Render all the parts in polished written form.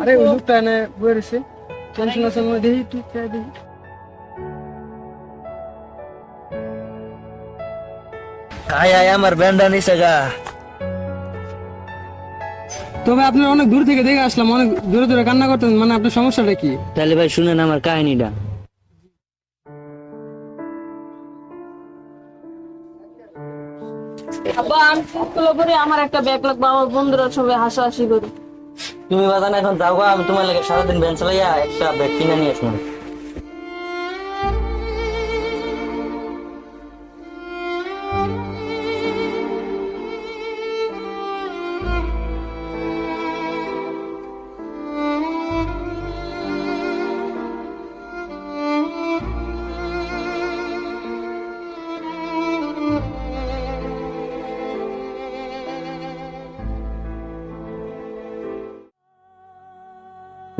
আরে ওই লোকটা এনে বয়ে রয়েছে, টেনশন আছে মনে হয়, দেখি তুই চাই দেখি। আয় আয় আমার ব্যান্ডা নিছে গা। তবে আপনার অনেক দূর থেকে দেখে আসলাম, অনেক দূরে দূরে কান্না করতেন, মানে আপনার সমস্যাটা কি? তাহলে ভাই শুনেন আমার কাহিনীটা। আব্বা আমি স্কুলে পড়ি, আমার একটা ব্যাগ লাগবে, আমার বন্ধুরা সবাই হাসাহাসি করে। তুমি বাজান এখন যাও গা, আমি তোমার লাগে সারাদিন ভ্যান চালাইয়া একটা ব্যাগ কিনে নিয়ে আসবো।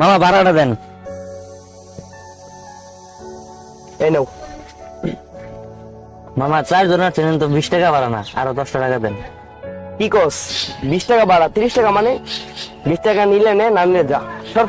মামা ভাড়াটা দেন। এই নাও। মামা 4 জন আছেন তো 20 টাকা ভাড়া না, আরো 10 টাকা দেন। কি কস? 20 টাকা ভাড়া, 30 টাকা মানে? 20 টাকা নিলে নে, না নিলে যা, সর।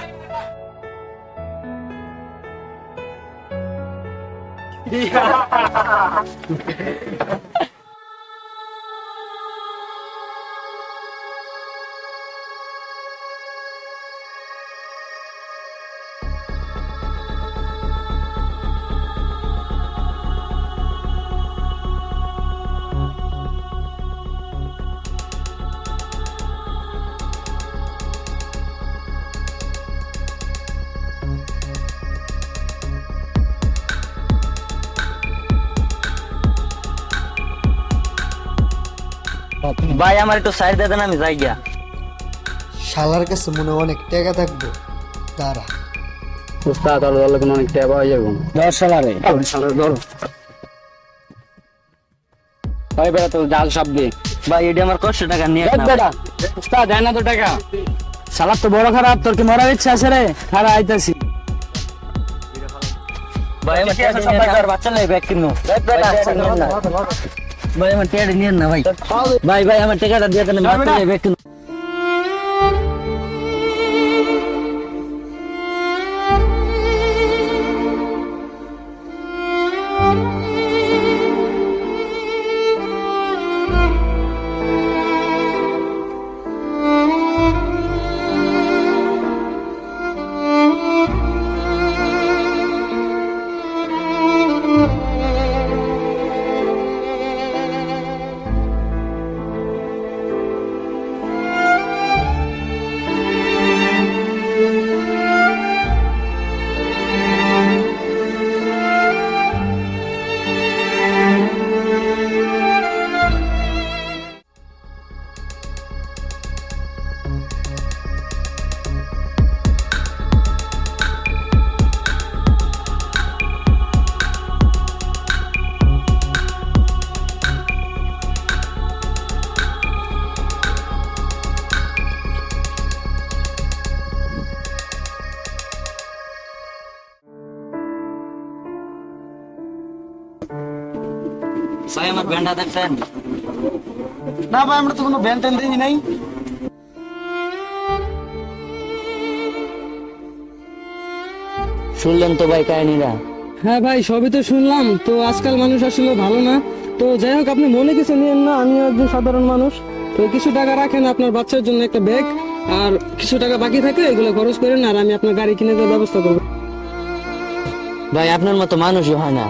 ভাই আমার একটু সাইড দিয়ে দেন, আমি যাই গিয়া। শালার কাছে মনে হয় অনেক টাকা থাকবো, তারা উস্তাদ আল্লাহ কোনো অনেক টাকা পাওয়া যাবে। দশ সালারে ধরো ভাই, বেড়া তো জাল সাপ দিয়ে। ভাই এটা আমার কষ্ট টাকা নিয়ে না। বেটা উস্তাদ দেয় না তো টাকা, শালার তো বড় খারাপ, তোর কি মরার ইচ্ছা আছে রে? খারাপ আইতাছি। ভাই আমার টাকা নিয়ে না, বাচ্চা নাই ব্যাগ কিনো। ভাই আমার টাকা নিয়ে না ভাই। ভাই ভাই আমার টাকাটা দিয়ে দেন, বাচ্চা নাই ব্যাগ কিনো। ভাই আমার ব্যান্ডা দেখছেন? না ভাই, আমরা তো কোনো ব্যান ট্যান দেখি নাই। শুনলেন তো ভাই কাহিনীরা। হ্যাঁ ভাই, সবই তো শুনলাম। তো আজকাল মানুষ আসলে ভালো না। তো যাই হোক, আপনি মনে কিছু নিয়েন না, আমিও একজন সাধারণ মানুষ। তো কিছু টাকা রাখেন আপনার বাচ্চার জন্য একটা ব্যাগ, আর কিছু টাকা বাকি থাকে এগুলো খরচ করেন, আর আমি আপনার গাড়ি কিনে দেওয়ার ব্যবস্থা করবো। ভাই আপনার মতো মানুষই হয় না।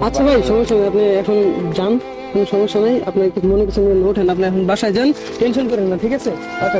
আচ্ছা ভাই, সমস্যা নেই, আপনি এখন যান, কোনো সমস্যা নেই। আপনি মনে কিছু নিয়ে ওঠেন, আপনি এখন বাসায় যান, টেনশন করেন না, ঠিক আছে? আচ্ছা।